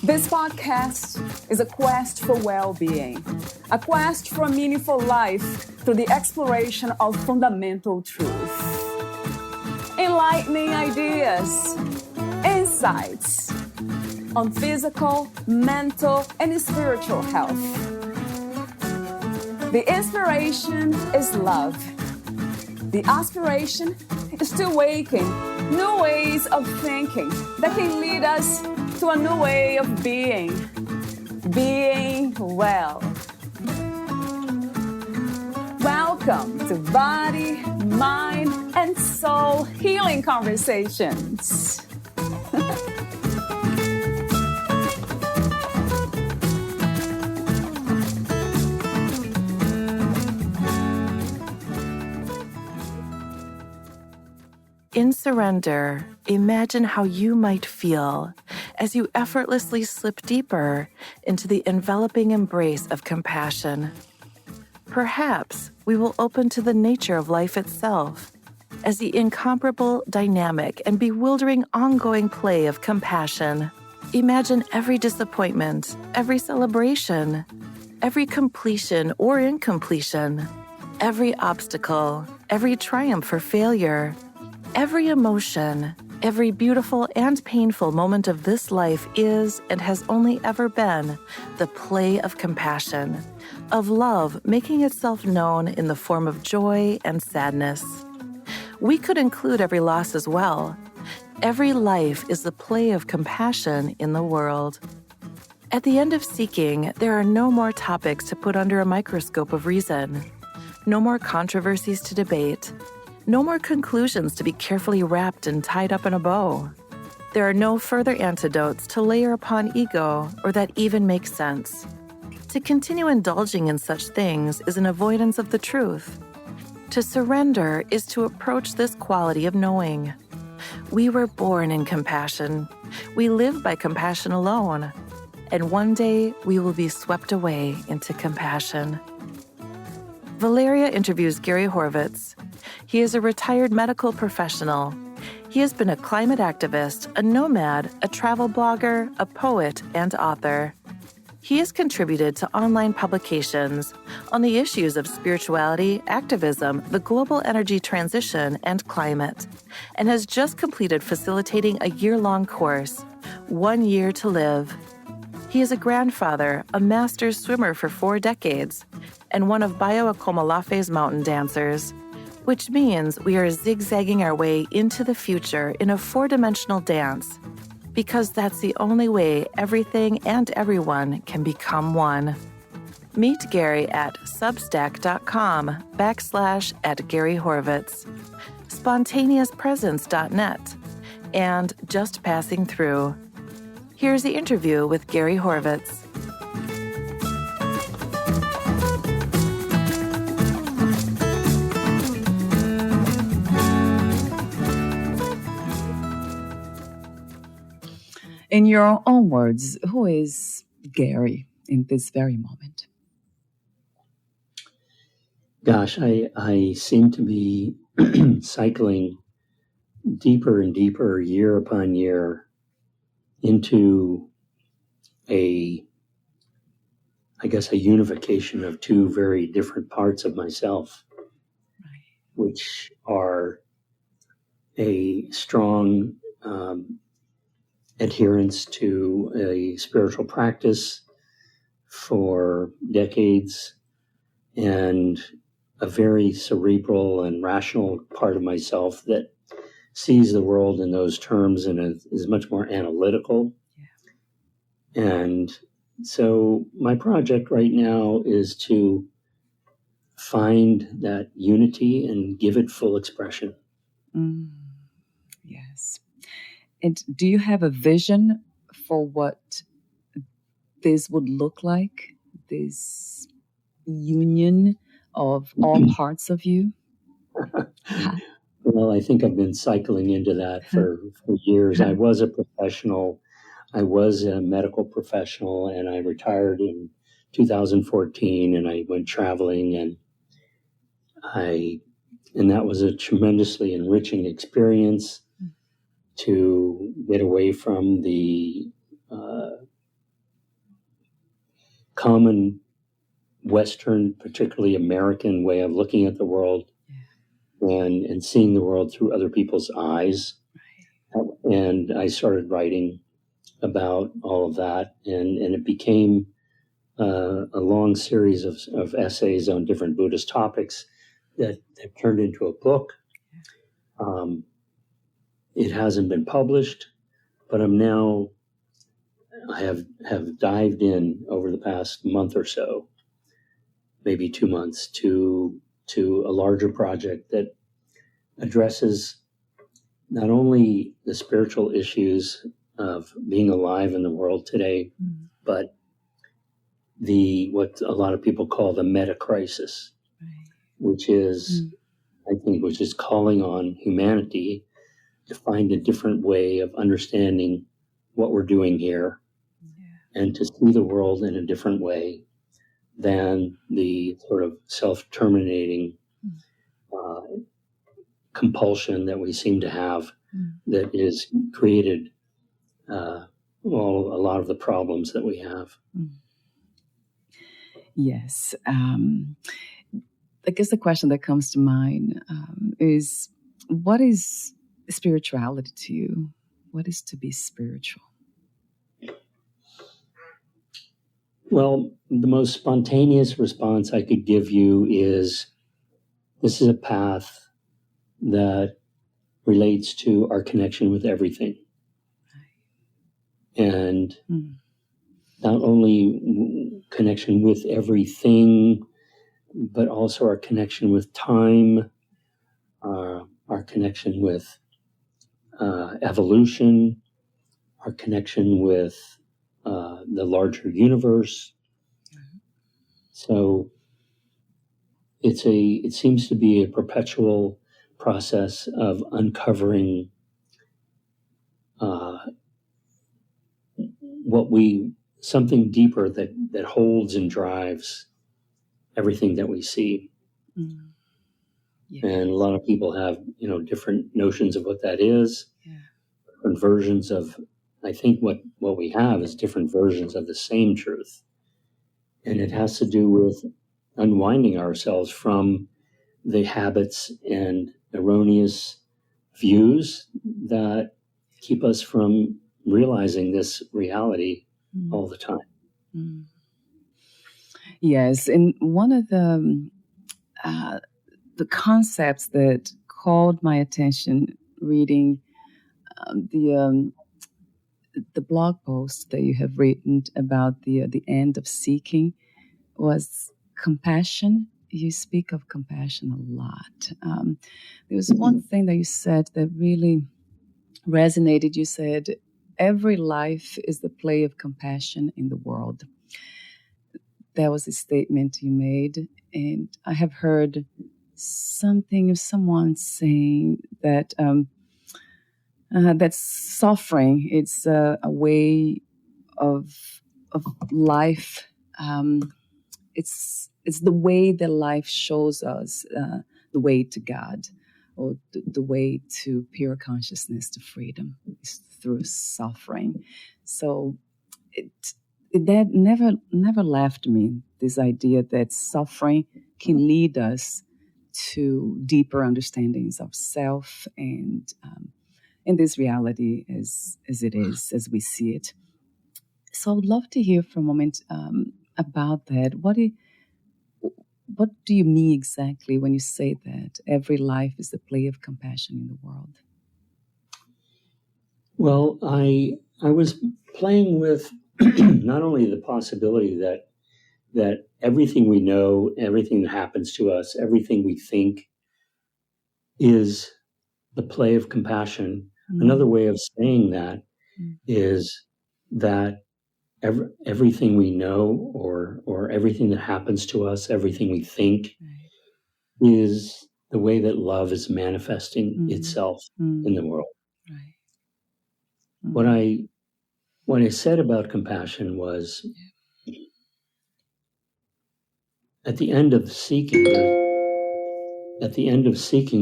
This podcast is a quest for well-being, a quest for a meaningful life through the exploration of fundamental truth. Enlightening ideas, insights on physical, mental, and spiritual health. The inspiration is love. The aspiration is to awaken new ways of thinking that can lead us to a new way of being well. Welcome to Body, Mind, and Soul Healing Conversations. In surrender, imagine how you might feel as you effortlessly slip deeper into the enveloping embrace of compassion. Perhaps we will open to the nature of life itself as the incomparable, dynamic, and bewildering ongoing play of compassion. Imagine every disappointment, every celebration, every completion or incompletion, every obstacle, every triumph or failure. Every emotion, every beautiful and painful moment of this life is and has only ever been the play of compassion, of love making itself known in the form of joy and sadness. We could include every loss as well. Every life is the play of compassion in the world. At the end of seeking, there are no more topics to put under a microscope of reason, no more controversies to debate, no more conclusions to be carefully wrapped and tied up in a bow. There are no further antidotes to layer upon ego or that even make sense. To continue indulging in such things is an avoidance of the truth. To surrender is to approach this quality of knowing. We were born in compassion. We live by compassion alone. And one day we will be swept away into compassion. Valeria interviews Gary Horvitz. He is a retired medical professional. He has been a climate activist, a nomad, a travel blogger, a poet, and author. He has contributed to online publications on the issues of spirituality, activism, the global energy transition, and climate, and has just completed facilitating a year-long course, 1 Year to Live. He is a grandfather, a master swimmer for 4 decades, and one of Bayo Akomalafe's mountain dancers, which means we are zigzagging our way into the future in a 4-dimensional dance, because that's the only way everything and everyone can become one. Meet Gary at substack.com/@GaryHorvitz, spontaneouspresence.net, and Just Passing Through. Here's the interview with Gary Horvitz. In your own words, who is Gary in this very moment? Gosh, I seem to be cycling deeper and deeper year upon year into a unification of 2 very different parts of myself, which are a strong adherence to a spiritual practice for decades and a very cerebral and rational part of myself that sees the world in those terms and is much more analytical. Yeah. And so my project right now is to find that unity and give it full expression. Yes. And do you have a vision for what this would look like, this union of all parts of you? Well, I think I've been cycling into that for years. I was a professional. I was a medical professional, and I retired in 2014, and I went traveling, and that was a tremendously enriching experience to get away from the common Western, particularly American way of looking at the world and seeing the world through other people's eyes. And I started writing about all of that, and it became a long series of essays on different Buddhist topics that turned into a book. It hasn't been published, but I have dived in over the past month or so, maybe 2 months, to a larger project that addresses not only the spiritual issues of being alive in the world today, but what a lot of people call the meta crisis, which is, I think, which is calling on humanity to find a different way of understanding what we're doing here and to see the world in a different way than the sort of self-terminating compulsion that we seem to have that is created a lot of the problems that we have. Yes. I guess the question that comes to mind is, what is spirituality to you? What is to be spiritual? Well, the most spontaneous response I could give you is, this is a path that relates to our connection with everything. And not only connection with everything, but also our connection with time, our connection with evolution, our connection with the larger universe. So it seems to be a perpetual process of uncovering something deeper that holds and drives everything that we see. Yes. And a lot of people have, different notions of what that is, different versions of, I think what we have is different versions of the same truth. And it has to do with unwinding ourselves from the habits and erroneous views that keep us from realizing this reality all the time. Yes, and one of the concepts that called my attention reading the blog post that you have written about the end of seeking was compassion. You speak of compassion a lot. There was one thing that you said that really resonated. You said, every life is the play of compassion in the world. That was a statement you made. And I have heard someone saying that that suffering, it's a way of life. It's the way that life shows us the way to God, or the way to pure consciousness, to freedom, is through suffering. So that never left me, this idea that suffering can lead us to deeper understandings of self and in this reality as it is, as we see it. So I would love to hear for a moment about that. What do you mean exactly when you say that every life is the play of compassion in the world? Well, I was playing with not only the possibility that everything we know, everything that happens to us, everything we think is the play of compassion. Another way of saying that is that everything we know or everything that happens to us, everything we think is the way that love is manifesting itself in the world. What I said about compassion was, at the end of seeking,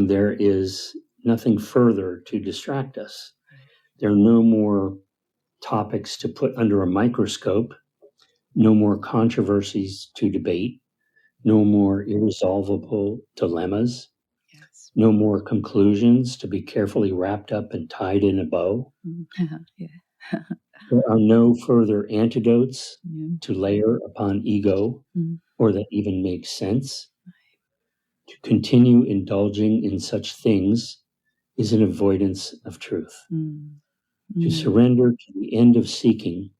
there is nothing further to distract us. There are no more topics to put under a microscope. no more controversies to debate, no more irresolvable dilemmas, Yes. no more conclusions to be carefully wrapped up and tied in a bow. Yeah. There are no further antidotes Yeah. to layer upon ego or that even make sense. To continue indulging in such things is an avoidance of truth. To surrender to the end of seeking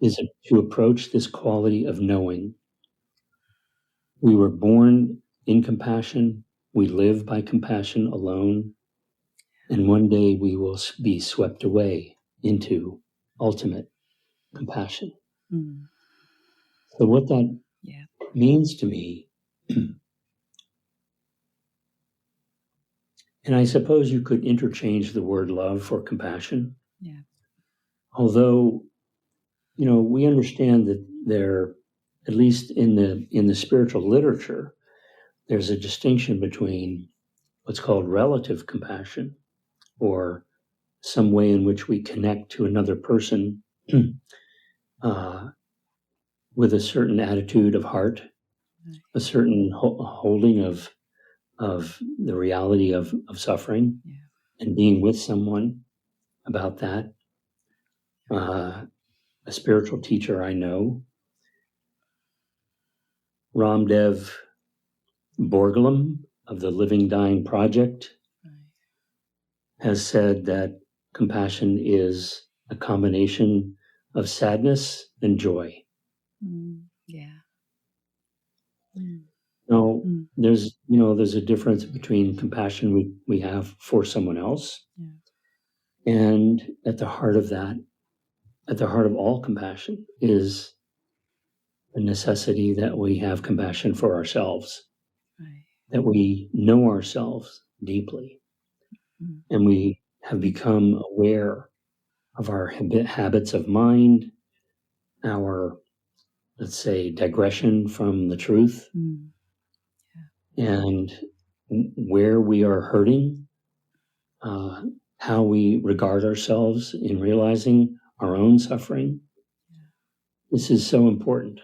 is to approach this quality of knowing. We were born in compassion. We live by compassion alone. And one day we will be swept away into ultimate compassion. So what that means to me, and I suppose you could interchange the word love for compassion. Yeah. Although, we understand that there, at least in the spiritual literature, there's a distinction between what's called relative compassion, or some way in which we connect to another person with a certain attitude of heart, a certain holding of the reality of suffering, and being with someone about that. A spiritual teacher I know, Ramdev Borglum of the Living Dying Project, has said that compassion is a combination of sadness and joy. Now, there's a difference between compassion we have for someone else, and at the heart of that, at the heart of all compassion, is the necessity that we have compassion for ourselves, that we know ourselves deeply, and we have become aware of our habits of mind, our, let's say, digression from the truth, and where we are hurting, how we regard ourselves in realizing our own suffering. This is so important.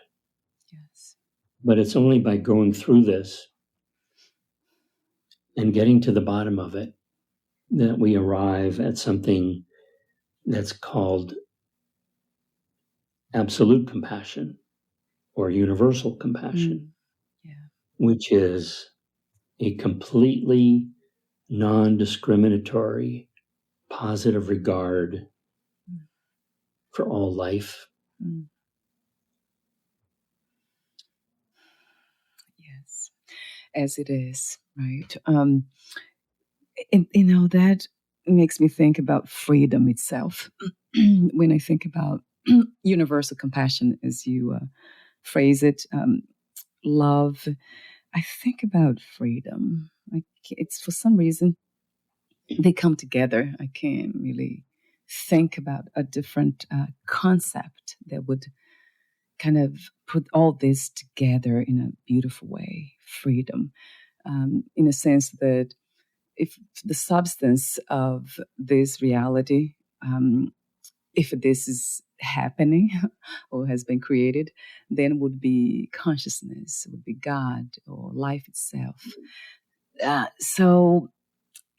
But it's only by going through this and getting to the bottom of it that we arrive at something that's called absolute compassion or universal compassion, which is a completely non-discriminatory, positive regard for all life. Yes, as it is, right? And, that makes me think about freedom itself. When I think about universal compassion, as you phrase it, love, I think about freedom. Like, it's for some reason they come together. I can't really think about a different concept that would kind of put all this together in a beautiful way. Freedom, in a sense that if the substance of this reality, if this is happening or has been created, then would be consciousness, would be God or life itself. So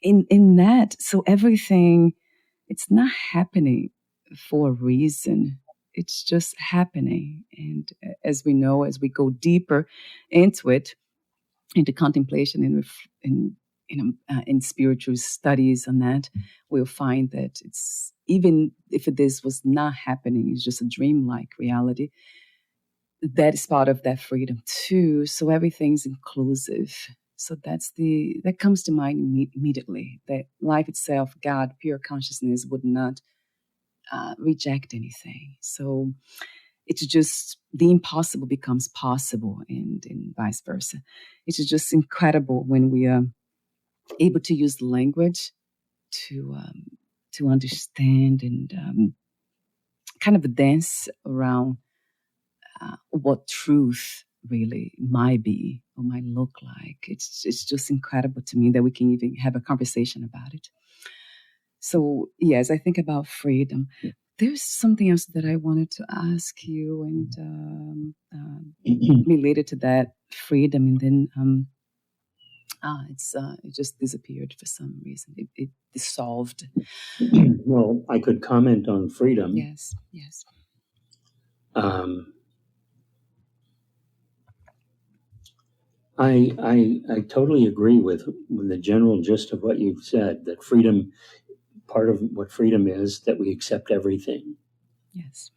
in that, so everything, it's not happening for a reason. It's just happening. And as we know, as we go deeper into it, into contemplation and in spiritual studies on that, we'll find that it's, even if this was not happening, it's just a dreamlike reality, that is part of that freedom too. So everything's inclusive. So that comes to mind immediately, that life itself, God, pure consciousness, would not reject anything. So it's just the impossible becomes possible, and vice versa. It's just incredible when we are able to use language to understand and kind of dance around what truth really might be or might look like. It's just incredible to me that we can even have a conversation about it. So yes, I think about freedom. there's something else that I wanted to ask you, and related to that freedom, and then it just disappeared for some reason. It dissolved. Well, I could comment on freedom. Yes, yes. I totally agree with the general gist of what you've said, that freedom, part of what freedom is, that we accept everything. Yes.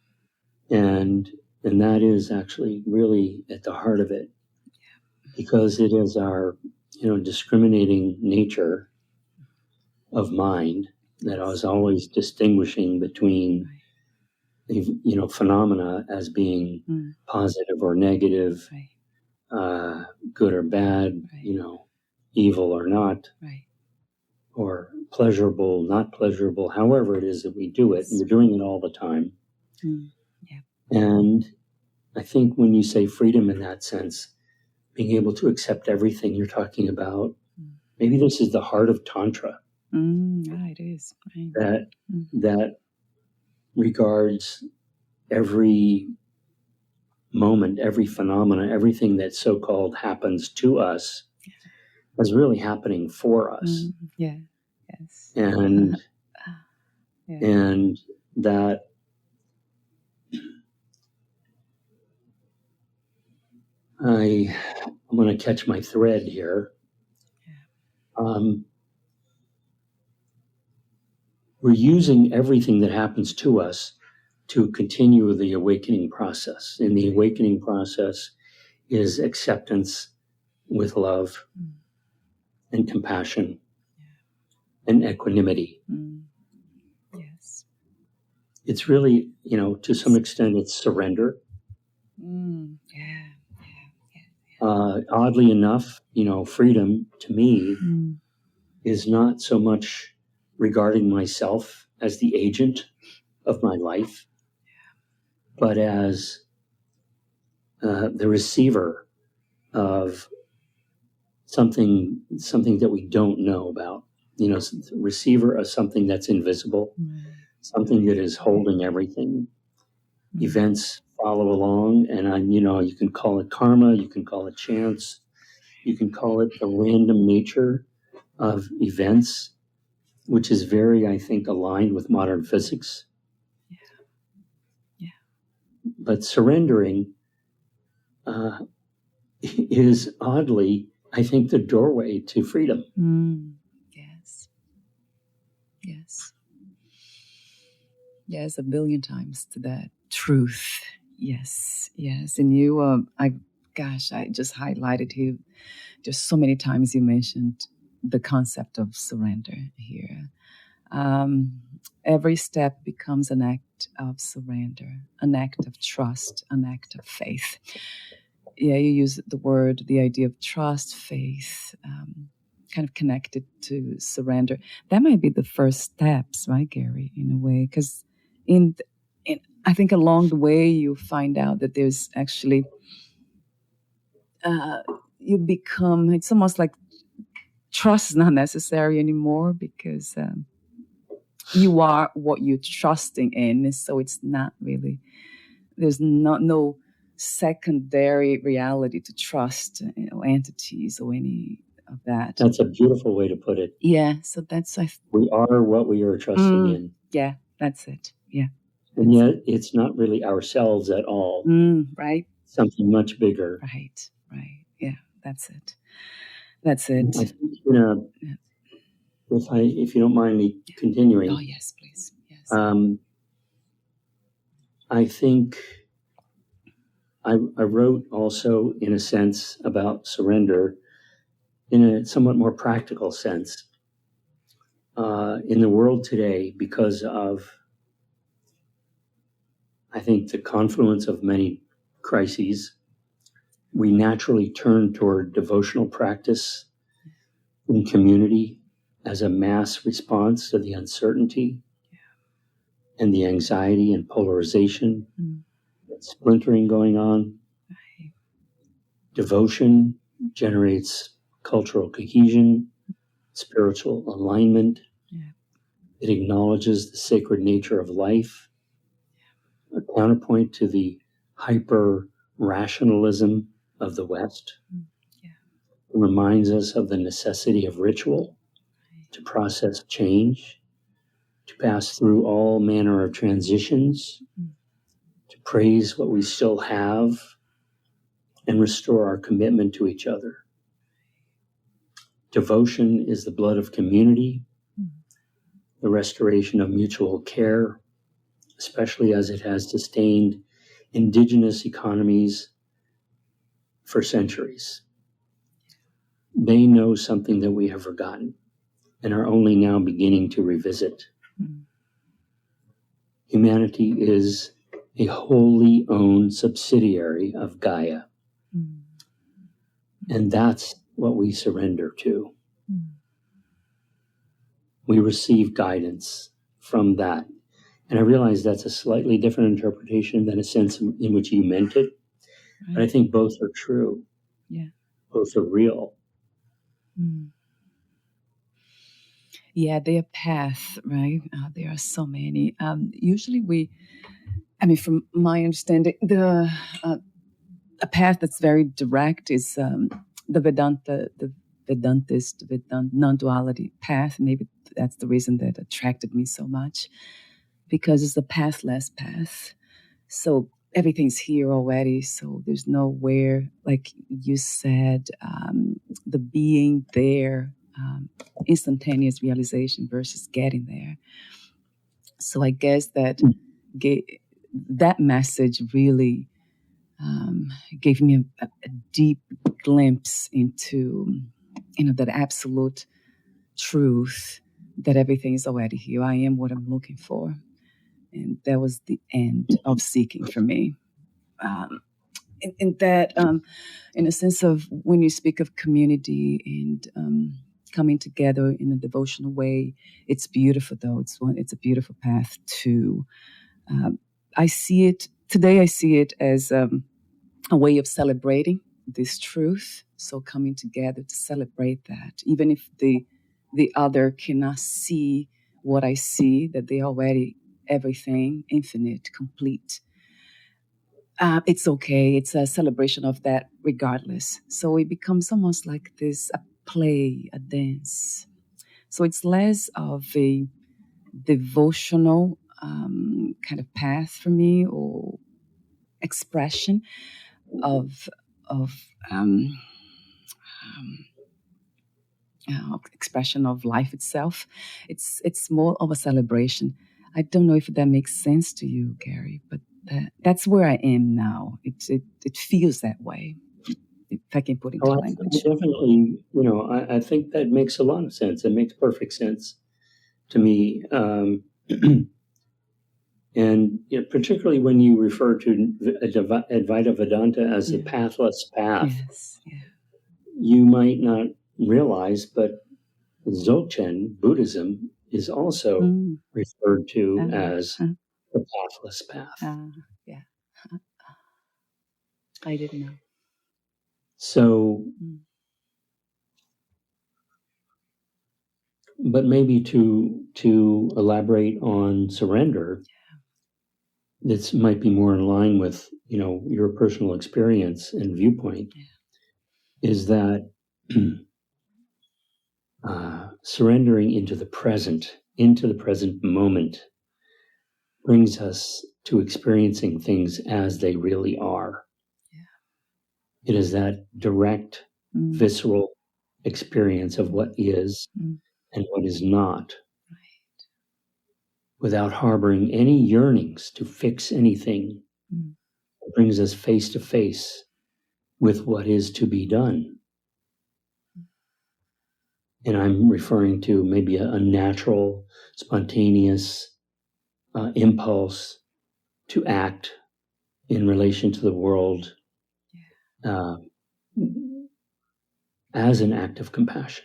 And that is actually really at the heart of it, because it is our, discriminating nature of mind that is always distinguishing between, phenomena as being positive or negative, good or bad, evil or not, or pleasurable, not pleasurable, however it is that we do it. And we're doing it all the time. And I think when you say freedom in that sense, being able to accept everything, you're talking about, maybe this is the heart of Tantra. It is. Right. That regards every moment, every phenomena, everything that so-called happens to us as really happening for us. Yeah. Yes. And and that I'm going to catch my thread here. We're using everything that happens to us to continue the awakening process. And the awakening process is acceptance with love and compassion and equanimity. Yes. It's really, to some extent, it's surrender. Oddly enough, freedom to me is not so much regarding myself as the agent of my life, but as the receiver of something that we don't know about. Receiver of something that's invisible, something that is holding everything. Events follow along, and you can call it karma, you can call it chance, you can call it the random nature of events, which is very, I think, aligned with modern physics. But surrendering is oddly, I think, the doorway to freedom. Yes, a billion times to that truth. Yes. And you, I just highlighted here. Just so many times you mentioned the concept of surrender here. Every step becomes an act of surrender, an act of trust, an act of faith. Yeah, you use the idea of trust, faith, kind of connected to surrender. That might be the first steps, right, Gary, in a way? Because I think along the way you find out that there's actually, it's almost like trust is not necessary anymore, because you are what you're trusting in. So it's not really, there's no secondary reality to trust, entities or any of that. That's a beautiful way to put it. Yeah, so that's we are what we are trusting in. Yeah, that's it. Yeah. And yet it's not really ourselves at all. Right. Something much bigger. Right. Yeah, that's it. I think, if you don't mind me continuing. Oh, yes, please. Yes. I think I wrote also, in a sense, about surrender in a somewhat more practical sense. In the world today, because of, I think, the confluence of many crises, we naturally turn toward devotional practice in community as a mass response to the uncertainty and the anxiety and polarization, splintering going on. Right. Devotion generates cultural cohesion, spiritual alignment. It acknowledges the sacred nature of life a counterpoint to the hyper rationalism of the West. Yeah. It reminds us of the necessity of ritual to process change, to pass through all manner of transitions, to praise what we still have, and restore our commitment to each other. Devotion is the blood of community, the restoration of mutual care, especially as it has sustained indigenous economies for centuries. They know something that we have forgotten and are only now beginning to revisit. Humanity is a wholly owned subsidiary of Gaia. And that's what we surrender to. We receive guidance from that. And I realize that's a slightly different interpretation than a sense in which you meant it. But I think both are true. Yeah. Both are real. Yeah, their path, right? There are so many. Usually from my understanding, a path that's very direct is the Vedanta, the Vedantist, non-duality path. Maybe that's the reason that attracted me so much, because it's a pathless path. So everything's here already. So there's nowhere, like you said, the being there, instantaneous realization versus getting there. So I guess that that message really gave me a deep glimpse into, that absolute truth that everything is already here. I am what I'm looking for. And that was the end of seeking for me. In that, in a sense of when you speak of community and coming together in a devotional way, it's beautiful, though. It's a beautiful path to. I see it as a way of celebrating this truth. So coming together to celebrate that, even if the other cannot see what I see, that they already everything, infinite, complete. It's okay. It's a celebration of that regardless. So it becomes almost like this, a play, a dance. So it's less of a devotional kind of path for me, or expression of expression of life itself. It's more of a celebration. I don't know if that makes sense to you, Gary, but that's where I am now. It feels that way, if I can put into language. Definitely, I think that makes a lot of sense. It makes perfect sense to me. And particularly when you refer to Advaita Vedanta as the pathless path, yes. Yeah. You might not realize, but Dzogchen Buddhism is also referred to as the pathless path. Yeah. I didn't know. So, but maybe to elaborate on surrender, this might be more in line with your personal experience and viewpoint. Is that surrendering into the present moment, brings us to experiencing things as they really are. Yeah. It is that direct, visceral experience of what is and what is not, without harboring any yearnings to fix anything. It brings us face to face with what is to be done. And I'm referring to maybe a natural, spontaneous impulse to act in relation to the world as an act of compassion.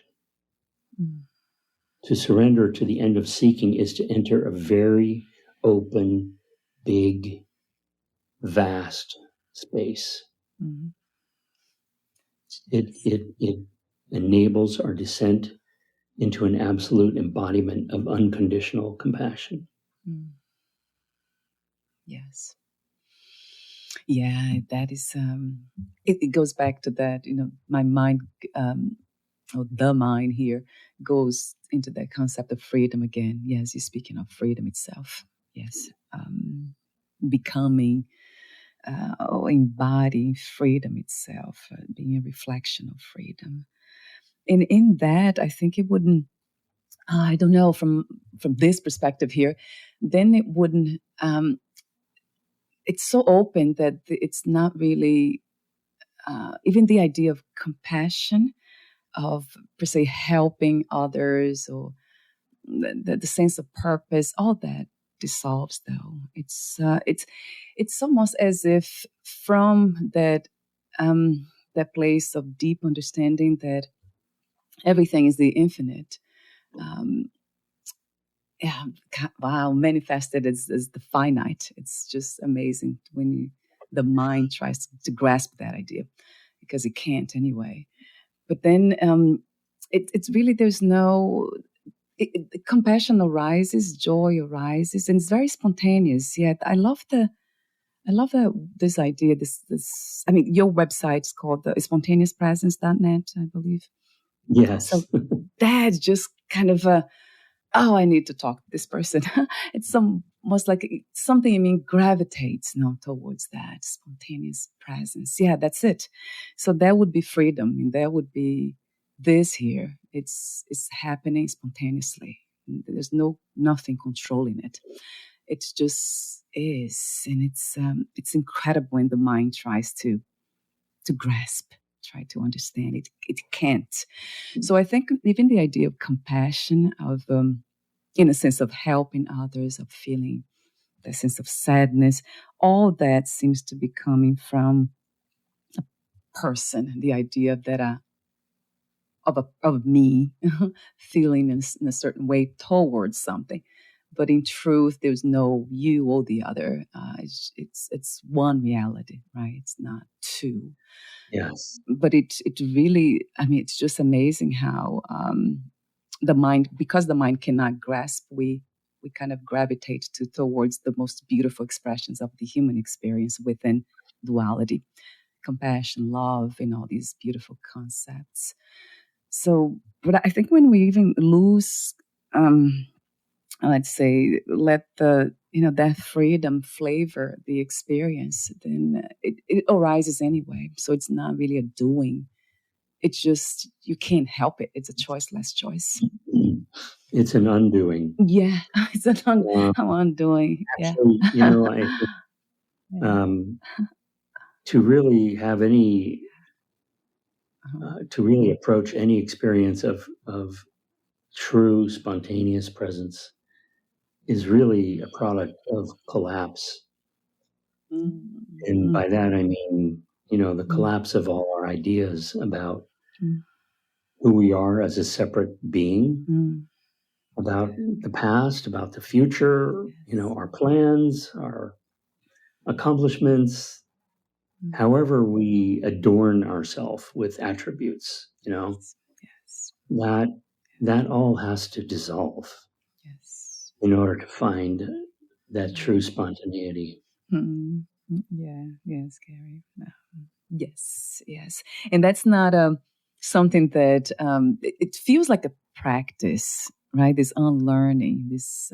To surrender to the end of seeking is to enter a very open, big, vast space. It enables our descent into an absolute embodiment of unconditional compassion. Yes. Yeah, that is. It goes back to that. My mind, or the mind here, goes into that concept of freedom again. Yes, you're speaking of freedom itself. Yes, becoming or embodying freedom itself, being a reflection of freedom. And in that, I think it wouldn't. I don't know from this perspective here. Then it wouldn't. It's so open that it's not really even the idea of compassion, of per se helping others, or the sense of purpose, all that dissolves. Though it's almost as if from that place of deep understanding that everything is the infinite. Um, yeah, wow, manifested as the finite. It's just amazing when the mind tries to grasp that idea, because it can't anyway. But then it's really, there's no compassion arises, joy arises, and it's very spontaneous. Yet I love this idea. This. I mean, your website is called the spontaneouspresence.net, I believe. So Yes. that's just kind of a, oh, I need to talk to this person. It's almost like something in me gravitates now towards that spontaneous presence. Yeah, that's it. So that would be freedom, and that would be this here. It's happening spontaneously. There's nothing controlling it. It just is, and it's incredible when the mind tries to grasp, try to understand it. It can't. So I think even the idea of compassion, of in a sense of helping others, of feeling the sense of sadness, all that seems to be coming from a person. The idea that of me feeling in a certain way towards something. But in truth, there's no you or the other. It's one reality, right? It's not two. Yes. But it really, I mean, it's just amazing how the mind, because the mind cannot grasp, we kind of gravitate towards the most beautiful expressions of the human experience within duality, compassion, love, and all these beautiful concepts. So, but I think when we even lose, um, let's say, let the that freedom flavor the experience, then it arises anyway. So it's not really a doing. It's just you can't help it. It's a choiceless choice. It's an undoing. Yeah, it's an Uh, undoing. Yeah. Actually, I think Yeah. um, to really have any, to really approach any experience of true spontaneous presence is really a product of collapse. And Mm, by that, I mean, the mm, collapse of all our ideas about mm, who we are as a separate being, mm. about the past, about the future, Yes. our plans, our accomplishments, Mm. however we adorn ourselves with attributes, Yes. Yes. that that all has to dissolve Yes. in order to find that true Mm. spontaneity. Mm. Yeah. Yes, Gary. Yes. Yes. And that's not something that it feels like a practice, right? This unlearning, this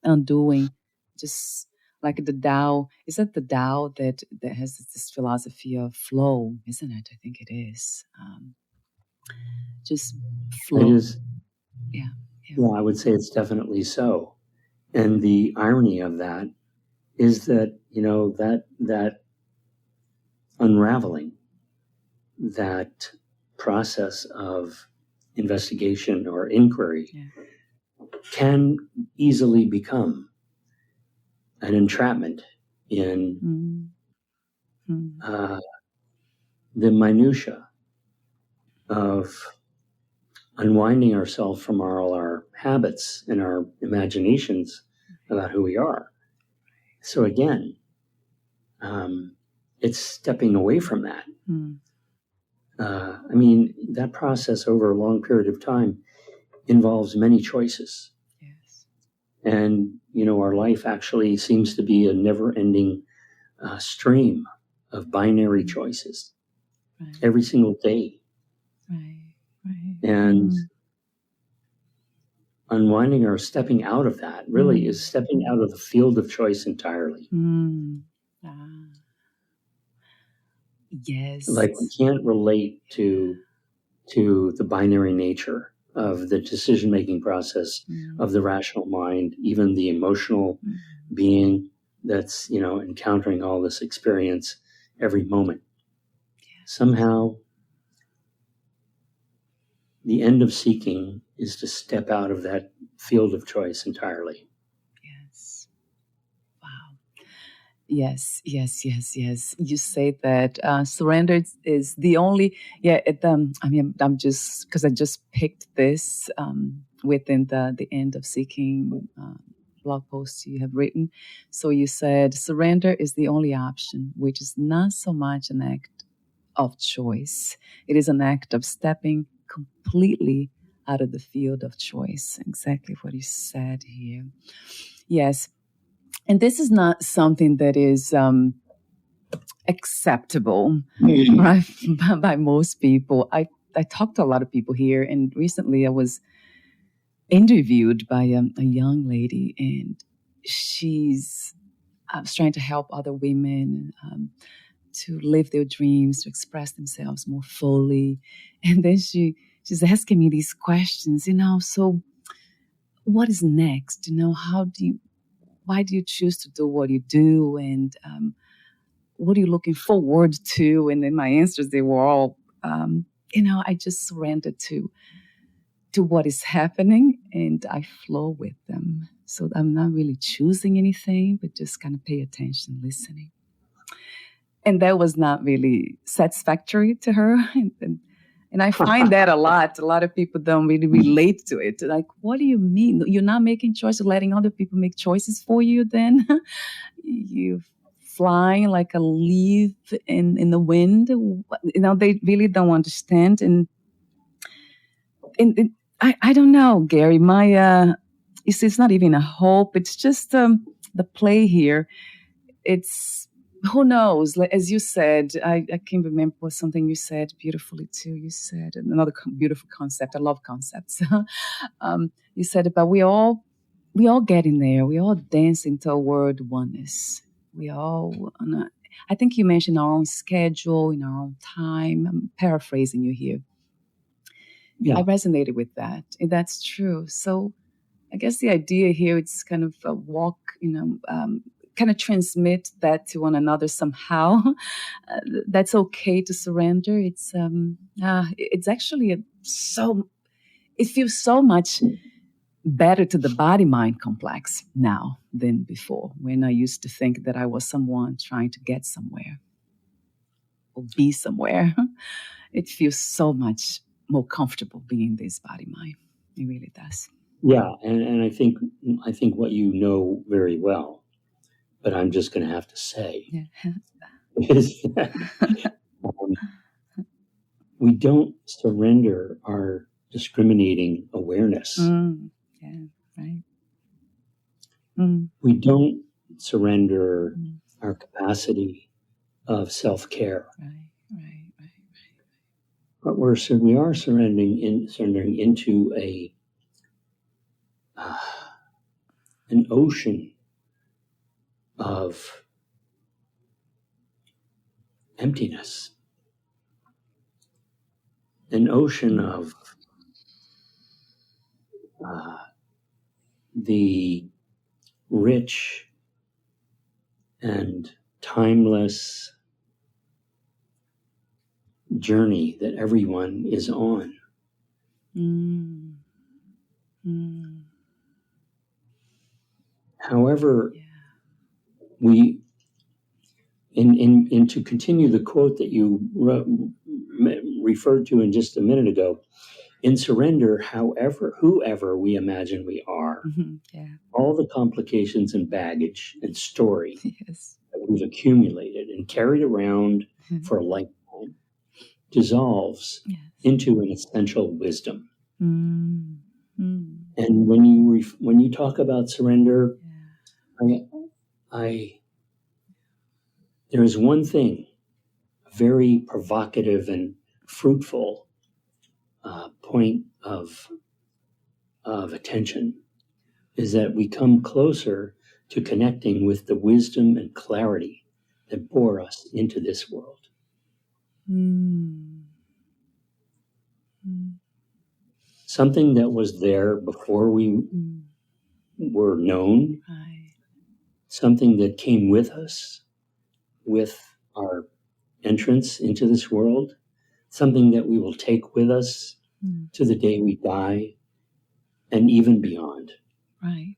undoing, just like the Tao. Is that the Tao that has this philosophy of flow? Isn't it? I think it is. Just It flow. is, Yeah. Yeah. yeah, I would say it's definitely so. And the irony of that is that, that unraveling, that process of investigation or inquiry Yeah. can easily become an entrapment in Mm. Mm. uh, the minutia of unwinding ourselves from all our habits and our imaginations about who we are. So again, it's stepping away from that. Mm. I mean, that process over a long period of time involves many choices. Yes. And, our life actually seems to be a never ending stream of binary choices every single day. And unwinding or stepping out of that really is stepping out of the field of choice entirely. Yes. Like we can't relate to the binary nature of the decision-making process of the rational mind, even the emotional being that's, encountering all this experience every moment. Somehow, the end of seeking is to step out of that field of choice entirely. Yes. Wow. Yes. You say that surrender is the only. Yeah. I'm just because I just picked this within the end of seeking blog post you have written. So you said surrender is the only option, which is not so much an act of choice. It is an act of stepping completely out of the field of choice. Exactly what you said here. Yes. And this is not something that is acceptable, right, by most people. I talked to a lot of people here, and recently I was interviewed by a young lady, and she's trying to help other women to live their dreams, to express themselves more fully. And then she's asking me these questions, so what is next? Why do you choose to do what you do? And what are you looking forward to? And then my answers, they were all, I just surrendered to what is happening and I flow with them. So I'm not really choosing anything, but just kind of pay attention, listening. And that was not really satisfactory to her. And I find that a lot. A lot of people don't really relate to it. Like, what do you mean? You're not making choices, letting other people make choices for you then? You're flying like a leaf in the wind. They really don't understand. And I don't know, Gary. You see, it's not even a hope. It's just the play here. It's, who knows? As you said, I can remember something you said beautifully too. You said another beautiful concept. I love concepts. You said about we all getting there. We all dancing toward oneness. We all, I think you mentioned our own schedule, in our own time. I'm paraphrasing you here. Yeah. I resonated with that. And that's true. So I guess the idea here is kind of a walk, kind of transmit that to one another somehow. That's okay to surrender. It's actually it feels so much better to the body-mind complex now than before, when I used to think that I was someone trying to get somewhere or be somewhere. It feels so much more comfortable being this body-mind. It really does. Yeah, and I think what you know very well, but I'm just going to have to say, is that we don't surrender our discriminating awareness. Yeah, right. We don't surrender our capacity of self-care. Right. But we are surrendering into an ocean of emptiness, an ocean of the rich and timeless journey that everyone is on. However, we, and to continue the quote that you referred to in just a minute ago, in surrender, whoever we imagine we are, all the complications and baggage and story that we've accumulated and carried around for a lifetime dissolves into an essential wisdom. And when you talk about surrender, I there is one thing, a very provocative and fruitful point of attention, is that we come closer to connecting with the wisdom and clarity that bore us into this world. Mm. Something that was there before we were known, Right. something that came with us with our entrance into this world, something that we will take with us to the day we die and even beyond. Right.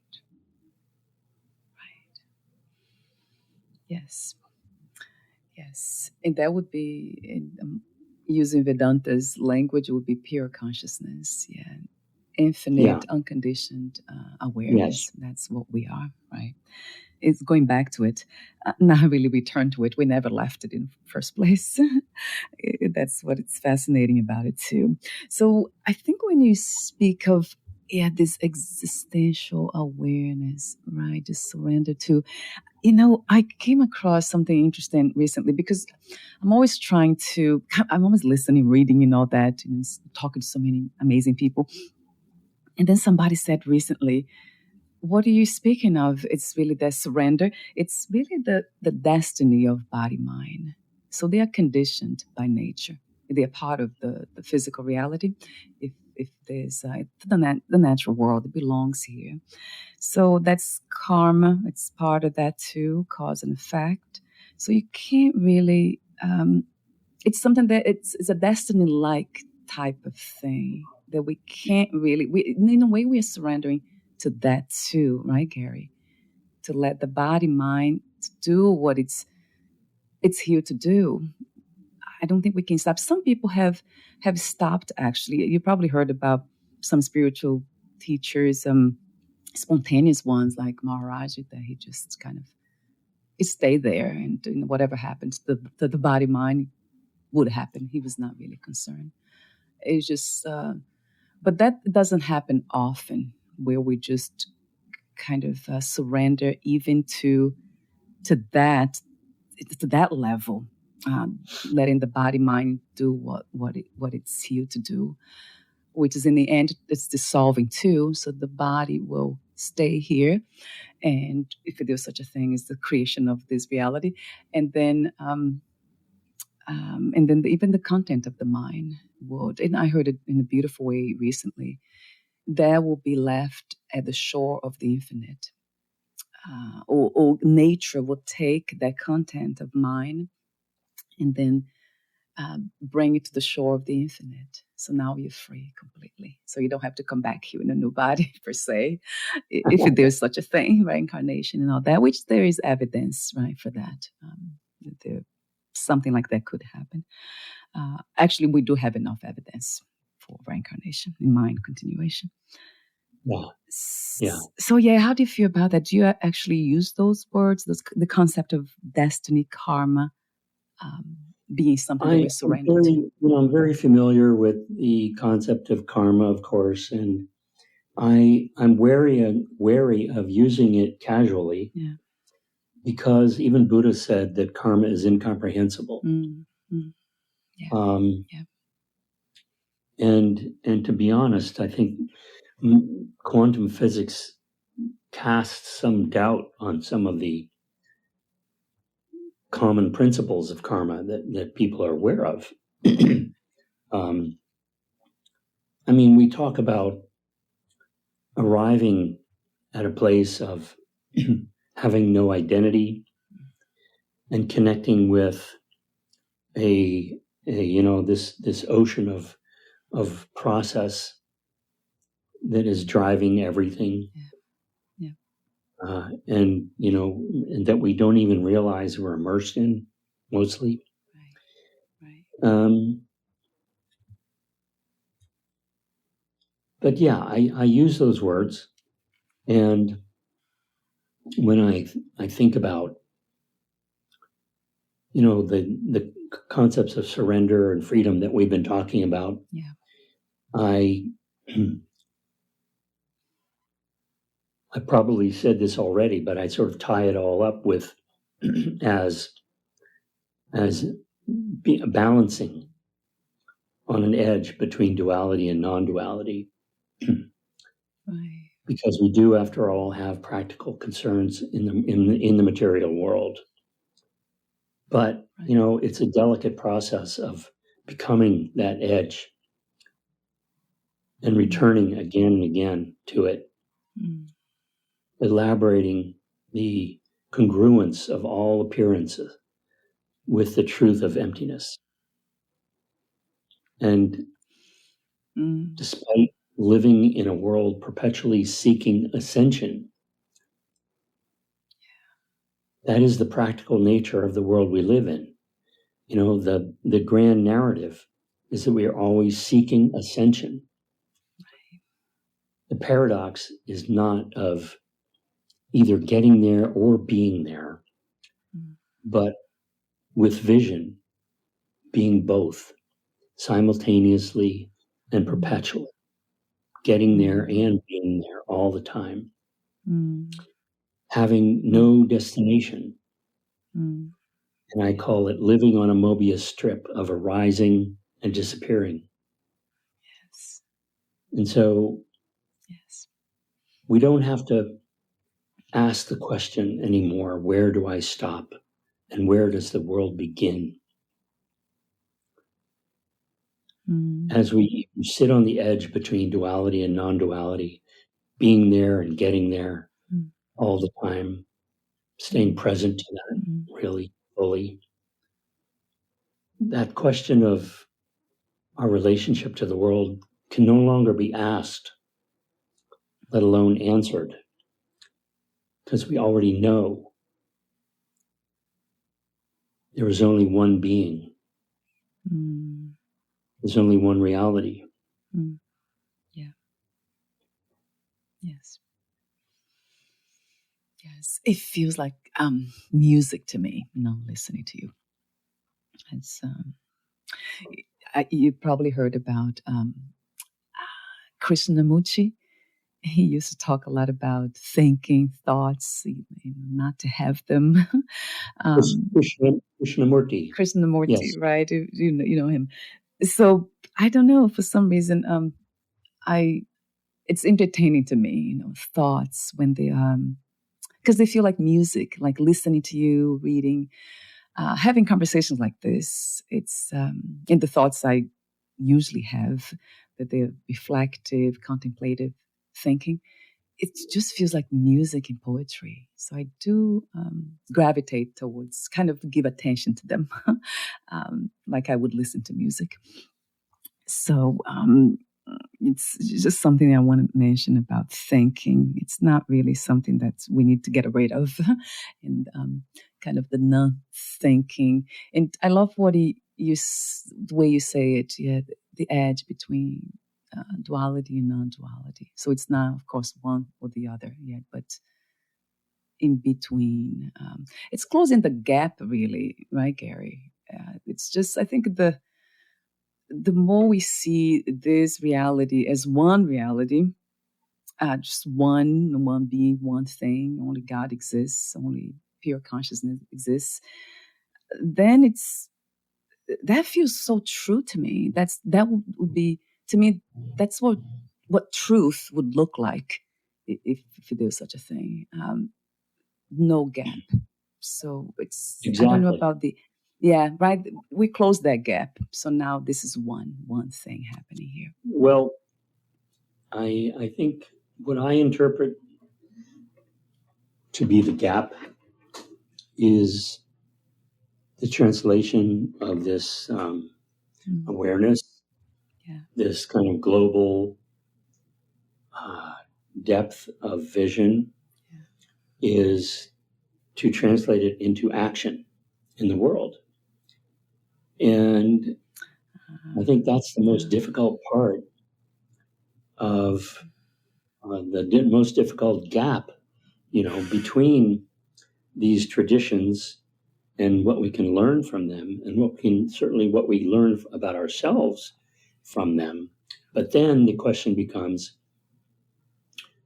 Right. Yes. Yes. And that would be, using Vedanta's language, it would be pure consciousness. Yeah. Infinite, unconditioned awareness. Yes. That's what we are, right? It's going back to it, not really return to it. We never left it in the first place. That's what it's fascinating about it too. So I think when you speak of this existential awareness, right, just surrender to, I came across something interesting recently because I'm always listening, reading, and all that, and talking to so many amazing people. And then somebody said recently, what are you speaking of? It's really the surrender. It's really the destiny of body-mind. So they are conditioned by nature. They are part of the physical reality. If there's the natural world, it belongs here. So that's karma. It's part of that too, cause and effect. So you can't really. It's something that it's a destiny-like type of thing that we can't really. In a way, we are surrendering to that too, right, Gary? To let the body mind do what it's here to do. I don't think we can stop. Some people have stopped. Actually, you probably heard about some spiritual teachers, spontaneous ones like Maharaji, that he just kind of stayed there, and whatever happens to the body mind would happen. He was not really concerned. It's just, but that doesn't happen often, where we just kind of surrender even to that level, letting the body mind do what it's here to do, which is in the end it's dissolving too. So the body will stay here, and if there's such a thing as the creation of this reality, and then even the content of the mind would, and I heard it in a beautiful way recently, there will be left at the shore of the infinite. Or nature will take that content of mind and then bring it to the shore of the infinite. So now you're free completely. So you don't have to come back here in a new body per se, if there's such a thing, reincarnation and all that, which there is evidence, right, for that. Something like that could happen. Actually, we do have enough evidence for reincarnation in mind continuation. Yeah. So how do you feel about that? Do you actually use those words, the concept of destiny, karma, being something that we're surrendered to? I'm very familiar with the concept of karma, of course, and I'm wary of using it casually, because even Buddha said that karma is incomprehensible. And to be honest, I think quantum physics casts some doubt on some of the common principles of karma that people are aware of. I mean, we talk about arriving at a place of having no identity and connecting with this ocean of process that is driving everything. And that we don't even realize we're immersed in, mostly. Right. But yeah, I use those words, and when I think about the concepts of surrender and freedom that we've been talking about, I probably said this already, but I sort of tie it all up with as as balancing on an edge between duality and non-duality. Right. Because we do, after all, have practical concerns in the material world. But, Right. you know, it's a delicate process of becoming that edge and returning again and again to it, elaborating the congruence of all appearances with the truth of emptiness. And despite living in a world perpetually seeking ascension, that is the practical nature of the world we live in. You know, the grand narrative is that we are always seeking ascension. Right. The paradox is not of either getting there or being there, but with vision, being both simultaneously and perpetually, getting there and being there all the time, having no destination. And I call it living on a Mobius strip of arising and disappearing. Yes. And so we don't have to ask the question anymore, where do I stop and where does the world begin? As we sit on the edge between duality and non-duality, being there and getting there all the time, staying present to that really fully, that question of our relationship to the world can no longer be asked, let alone answered, because we already know there is only one being. There's only one reality. Yeah. Yes. Yes. It feels like music to me, listening to you. It's you probably heard about Krishnamurti. He used to talk a lot about thinking thoughts, not to have them. Krishnamurti. Krishnamurti, Yes. right? You know him. So I don't know, for some reason, it's entertaining to me, thoughts when they because they feel like music, like listening to you, reading, having conversations like this. It's in the thoughts I usually have, that they're reflective, contemplative thinking. It just feels like music and poetry. So I do gravitate towards, kind of give attention to them, like I would listen to music. So it's just something I want to mention about thinking. It's not really something that we need to get rid of, and kind of the non-thinking. And I love the way you say it. Yeah, the edge between duality and non-duality. So it's not, of course, one or the other yet, but in between. It's closing the gap, really, right, Gary? It's just, I think the more we see this reality as one reality, just one being, one thing, only God exists, only pure consciousness exists, then that feels so true to me. That would be, to me, that's what truth would look like if there's such a thing. No gap. So it's Exactly. I don't know about yeah, right. We closed that gap. So now this is one thing happening here. Well, I think what I interpret to be the gap is the translation of this awareness, this kind of global depth of vision, is to translate it into action in the world. And I think that's the most difficult part of the most difficult gap, between these traditions and what we can learn from them, and what we learn about ourselves from them. But then the question becomes,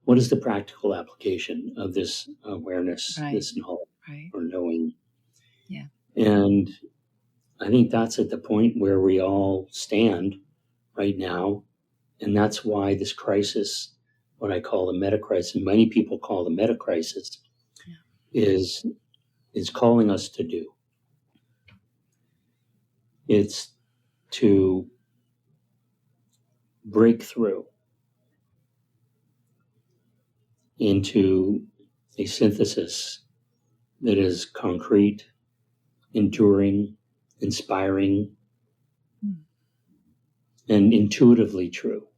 what is the practical application of this awareness, this knowledge or knowing? Yeah. And I think that's at the point where we all stand right now. And that's why this crisis, what I call the meta crisis, and many people call the meta crisis, is calling us to do. It's to break through into a synthesis that is concrete, enduring, inspiring, and intuitively true.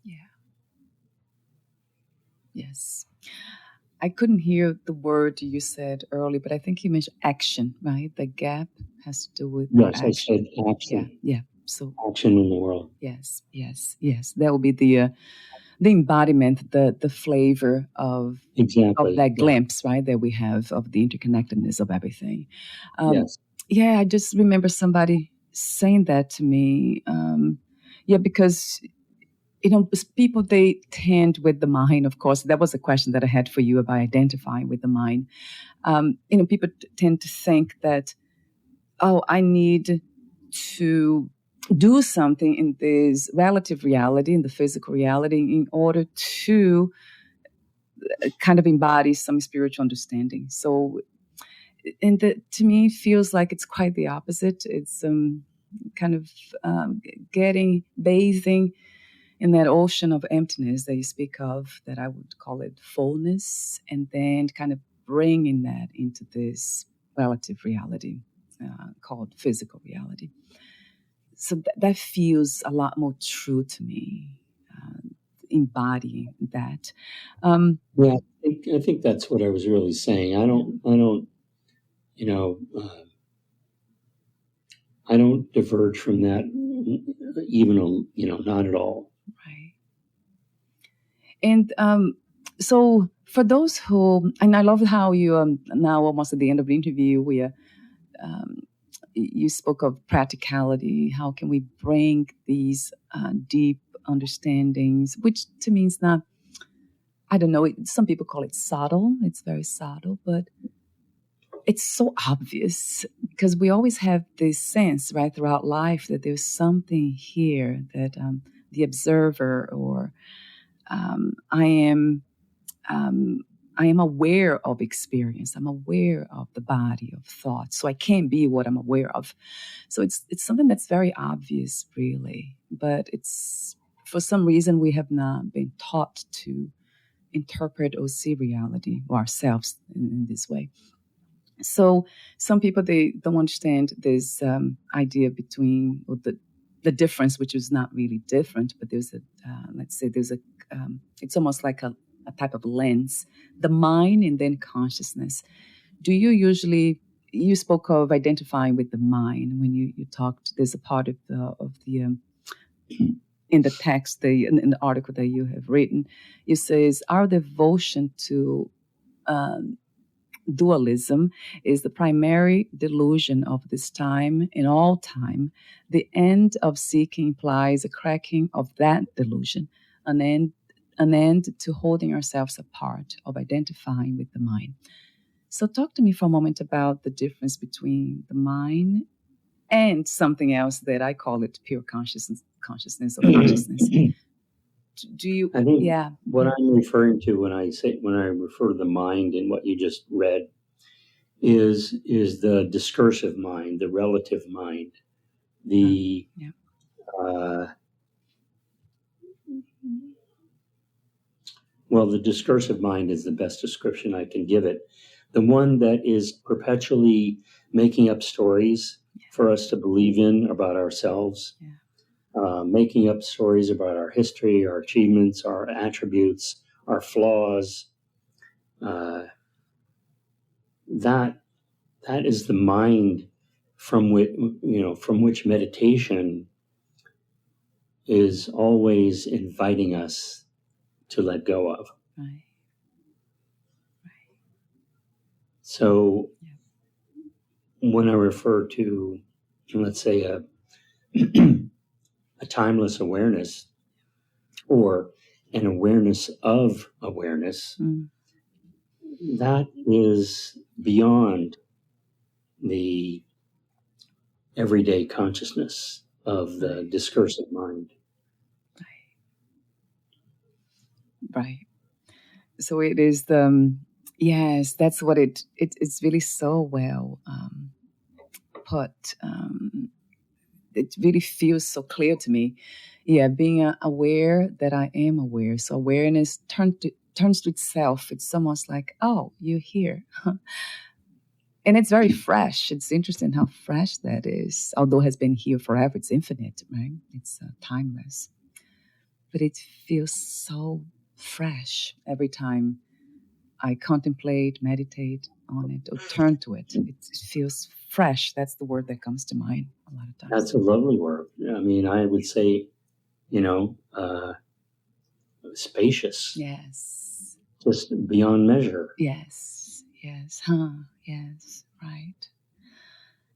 Yeah. Yes. I couldn't hear the word you said earlier, but I think you mentioned action, right? The gap has to do with our Yes, action. I said action. Yeah. So action in the world. Yes. That will be the embodiment, the flavor of that glimpse, right, that we have of the interconnectedness of everything. Yes. Yeah, I just remember somebody saying that to me. Because people, they tend with the mind, of course. That was a question that I had for you about identifying with the mind. People tend to think that, I need to do something in this relative reality, in the physical reality, in order to kind of embody some spiritual understanding. So, to me, it feels like it's quite the opposite. It's kind of bathing in that ocean of emptiness that you speak of, that I would call it fullness, and then kind of bringing that into this relative reality called physical reality. So that feels a lot more true to me, embodying that. Yeah, I think that's what I was really saying. I don't, I don't diverge from that, even, not at all. Right. And so for those who, and I love how you, now almost at the end of the interview, you spoke of practicality. How can we bring these deep understandings, which to me is not, I don't know, some people call it subtle. It's very subtle, but it's so obvious because we always have this sense, right, throughout life that there's something here that the observer or I am aware of experience. I'm aware of the body of thought. So I can't be what I'm aware of. So it's something that's very obvious, really. But it's, for some reason, we have not been taught to interpret or see reality or ourselves in this way. So some people, they don't understand this idea between, or the difference, which is not really different, but there's it's almost like a type of lens, the mind and then consciousness. Do you usually, you spoke of identifying with the mind when you talked, there's a part of the in the text, in the article that you have written, it says, our devotion to dualism is the primary delusion of this time and all time. The end of seeking implies a cracking of that delusion, an end to holding ourselves apart, of identifying with the mind. So talk to me for a moment about the difference between the mind and something else that I call it pure consciousness or consciousness. Do you? I think what I'm referring to when I refer to the mind in what you just read is the discursive mind, the relative mind, the the discursive mind is the best description I can give it. The one that is perpetually making up stories for us to believe in about ourselves. Making up stories about our history, our achievements, our attributes, our flaws. That is the mind from which meditation is always inviting us to let go of. Right. So when I refer to, let's say, a timeless awareness or an awareness of awareness, that is beyond the everyday consciousness of the discursive mind. Right. So it is yes, that's what it's really so well put. It really feels so clear to me. Yeah, being aware that I am aware. So awareness turns to itself. It's almost like, oh, you're here. And it's very fresh. It's interesting how fresh that is. Although it has been here forever, it's infinite, right? It's timeless. But it feels so fresh every time I contemplate, meditate on it, or turn to it. It feels fresh. That's the word that comes to mind a lot of times. That's a lovely word. I mean, I would say, spacious. Yes. Just beyond measure. Yes. Yes. Yes. Right.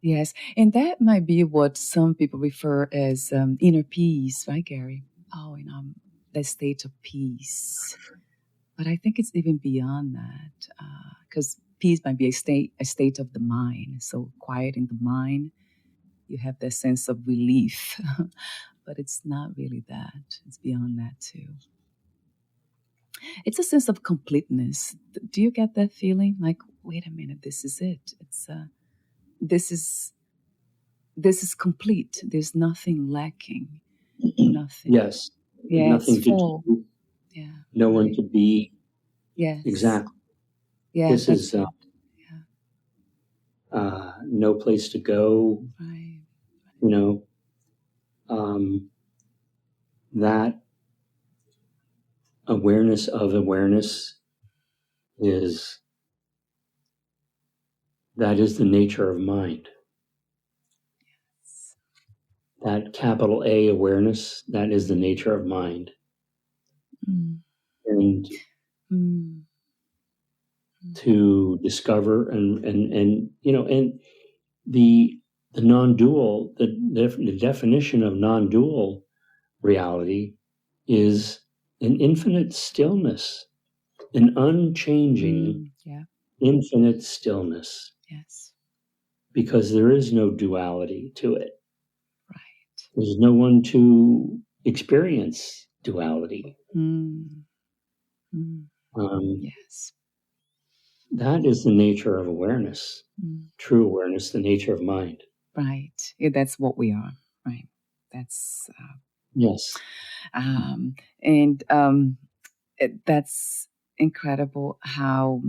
Yes. And that might be what some people refer as inner peace, right, Gary? Oh, that state of peace. But I think it's even beyond that, because peace might be a state of the mind. So quiet in the mind, you have that sense of relief, but it's not really that. It's beyond that too. It's a sense of completeness. Do you get that feeling? Like, wait a minute, this is it. It's this is complete. There's nothing lacking. Nothing. Yes. Yeah, nothing it's to full. do. Yeah. No one could be. Yes. Exactly. Yeah. This is it. no place to go. Right. That awareness of awareness is the nature of mind. Yes. That capital A awareness, that is the nature of mind. And to discover and the non-dual, the definition of non-dual reality is an infinite stillness, an unchanging, infinite stillness. Yes. Because there is no duality to it. Right. There's no one to experience duality. Yes. That is the nature of awareness, true awareness, the nature of mind. Right. Yeah, that's what we are. Right. That's yes. And that's incredible how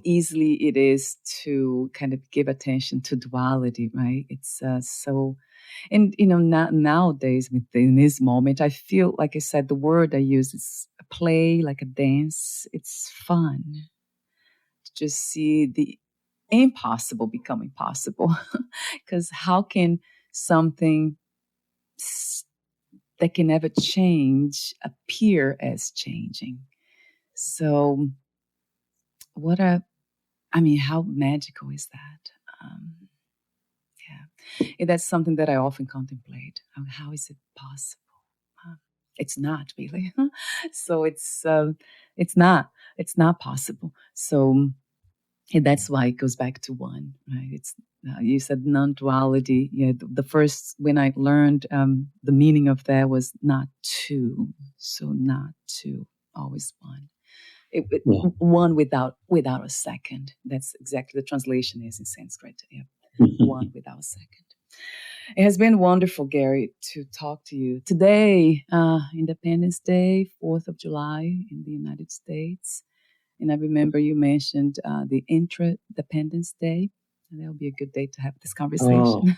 easily it is to kind of give attention to duality, right? It's so, and nowadays within this moment, I feel like I said, the word I use is a play, like a dance. It's fun to just see the impossible becoming possible, because how can something that can never change appear as changing? So how magical is that? And that's something that I often contemplate. How is it possible? It's not really. So it's not possible. So and that's why it goes back to one, right? It's you said non-duality. Yeah, the first when I learned the meaning of that was not two. So not two, always one. One without a second. That's exactly the translation is in Sanskrit. Yeah, one without a second. It has been wonderful, Gary, to talk to you today. Independence Day, 4th of July in the United States. And I remember you mentioned the Intradependence Day. And that'll be a good day to have this conversation.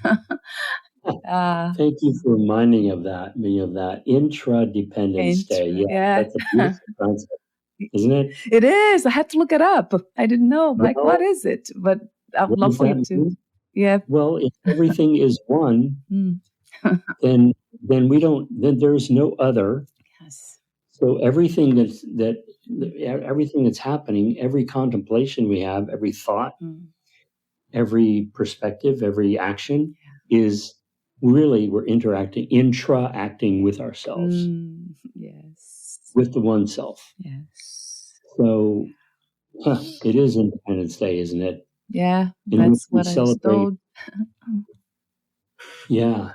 Thank you for reminding me of that. Intradependence Day. Yeah, that's a beautiful concept, isn't it? It is. I had to look it up. I didn't know. Like, what is it? But I would love for you to. Yeah. Well, if everything is one, then there's no other. Yes. So everything everything that's happening, every contemplation we have, every thought, every perspective, every action is really we're intra-acting with ourselves. Yes. With the one self. Yes. So it is Independence Day, isn't it? Yeah, that's what I was told. Yeah.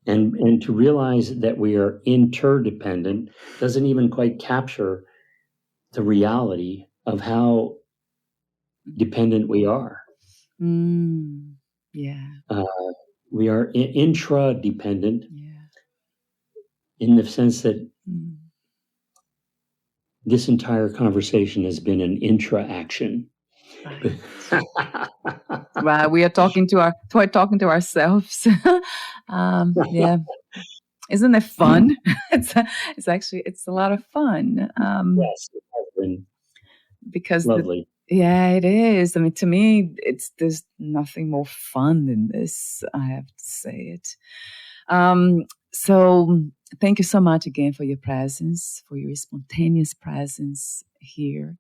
And to realize that we are interdependent doesn't even quite capture the reality of how dependent we are. Yeah. We are intra-dependent Yeah. in the sense that this entire conversation has been an intra-action. Right. Right. We are talking to ourselves. Yeah. Isn't it fun? It's a lot of fun. Yes, it has been Because lovely. yeah, it is. I mean, to me, there's nothing more fun than this. I have to say it. So thank you so much again for your presence, for your spontaneous presence here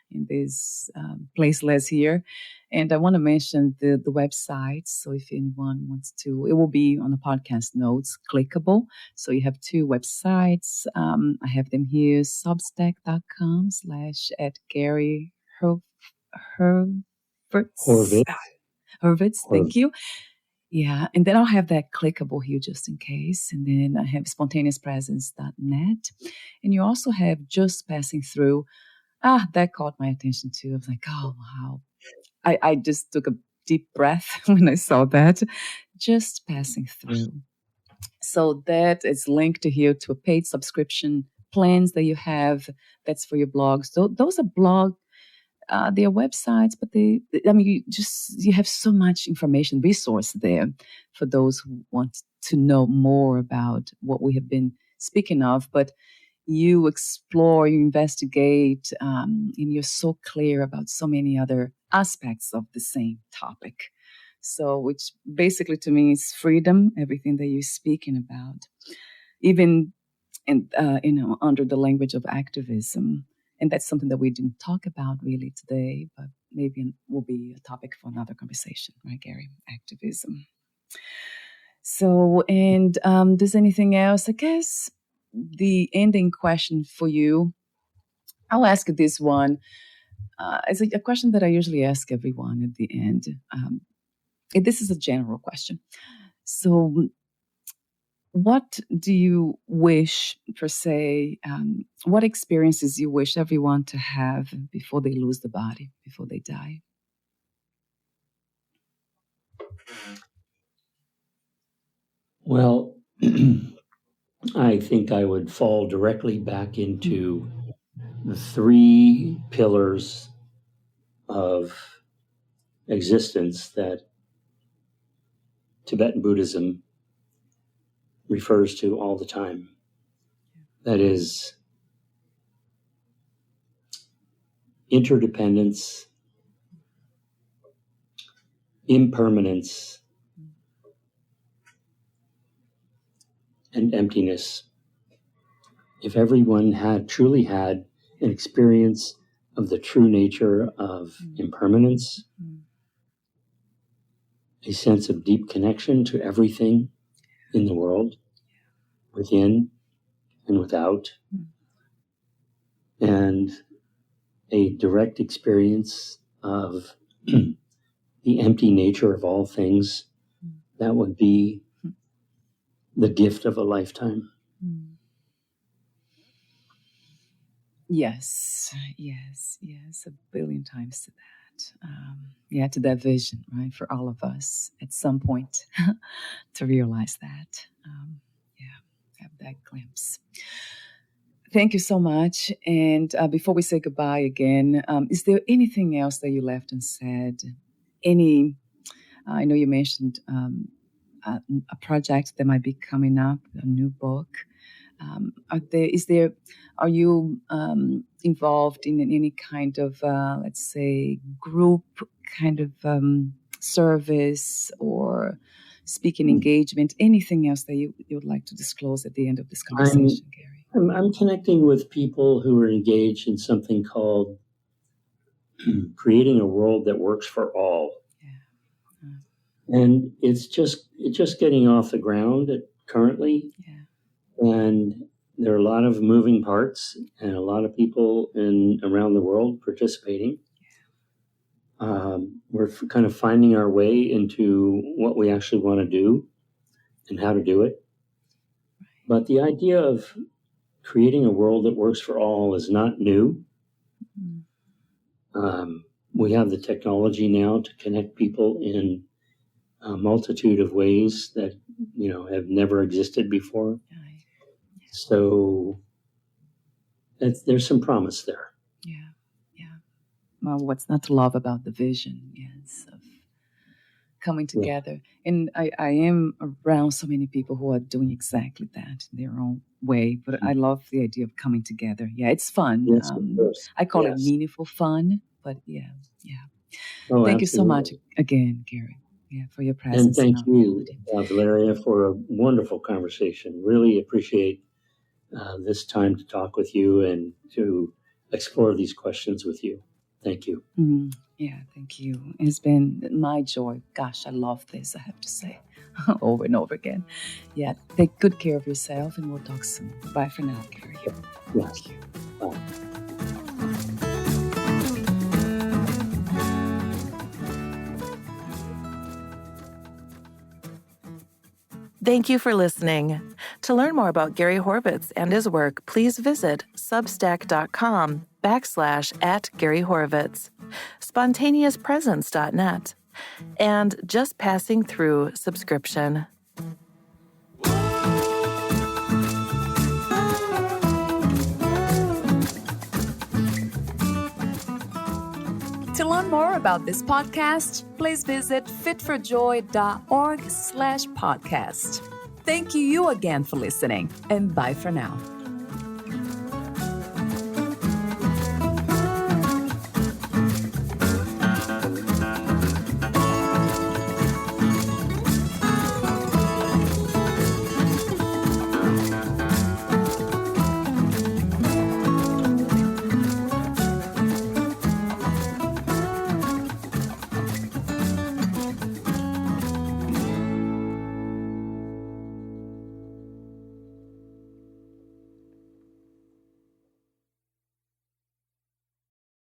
in this placeless here. And I want to mention the website. So if anyone wants to, it will be on the podcast notes, clickable. So you have two websites. I have them here, substack.com/ at Gary Hurwitz. Hurwitz, thank you. Yeah, and then I'll have that clickable here just in case. And then I have spontaneouspresence.net. And you also have just passing through. That caught my attention too. I was like, oh, wow. I just took a deep breath when I saw that. Just passing through. So that is linked to here to a paid subscription plans that you have. That's for your blogs. So those are their websites, but you have so much information resource there for those who want to know more about what we have been speaking of. But you explore, you investigate, and you're so clear about so many other aspects of the same topic. So, which basically to me is freedom, everything that you're speaking about, even under the language of activism. And that's something that we didn't talk about really today, but maybe will be a topic for another conversation, right, Gary? Activism. So, and does anything else? I guess the ending question for you, I'll ask this one. It's a question that I usually ask everyone at the end. This is a general question. So, what do you wish, per se, what experiences you wish everyone to have before they lose the body, before they die? Well, I think I would fall directly back into the three pillars of existence that Tibetan Buddhism refers to all the time. That is interdependence, impermanence, and emptiness. If everyone had truly had an experience of the true nature of impermanence, a sense of deep connection to everything in the world, within and without, and a direct experience of the empty nature of all things, that would be the gift of a lifetime. Yes, a billion times to that. To that vision, right, for all of us at some point to realize that. Have that glimpse. Thank you so much. And before we say goodbye again, is there anything else that you left unsaid? I know you mentioned a project that might be coming up, a new book. Are you involved in any kind of, let's say, group kind of service or speaking engagement? Anything else that you would like to disclose at the end of this conversation, Gary? I'm connecting with people who are engaged in something called creating a world that works for all. And it's just getting off the ground currently. And there are a lot of moving parts and a lot of people around the world participating. we're kind of finding our way into what we actually want to do and how to do it. But the idea of creating a world that works for all is not new. We have the technology now to connect people in a multitude of ways that, have never existed before. So there's some promise there. Yeah. Well, what's not to love about the vision, yes, of coming together. And I am around so many people who are doing exactly that in their own way. But I love the idea of coming together. Yeah, it's fun. Yes, of course. I call it meaningful fun. But yeah. Oh, thank you so much absolutely. again, Gary. Yeah, for your And presence. thank our you, reality. Valeria, for a wonderful conversation. Really appreciate this time to talk with you and to explore these questions with you. Thank you. Yeah, thank you. It's been my joy. Gosh, I love this, I have to say, over and over again. Yeah, take good care of yourself, and we'll talk soon. Bye for now, Gary. Yes. Thank you. Bye. Thank you for listening. To learn more about Gary Horvitz and his work, please visit substack.com/@GaryHorvitz, spontaneouspresence.net, and Just Passing Through subscription. To learn more about this podcast, please visit fitforjoy.org/podcast. Thank you again for listening, and bye for now.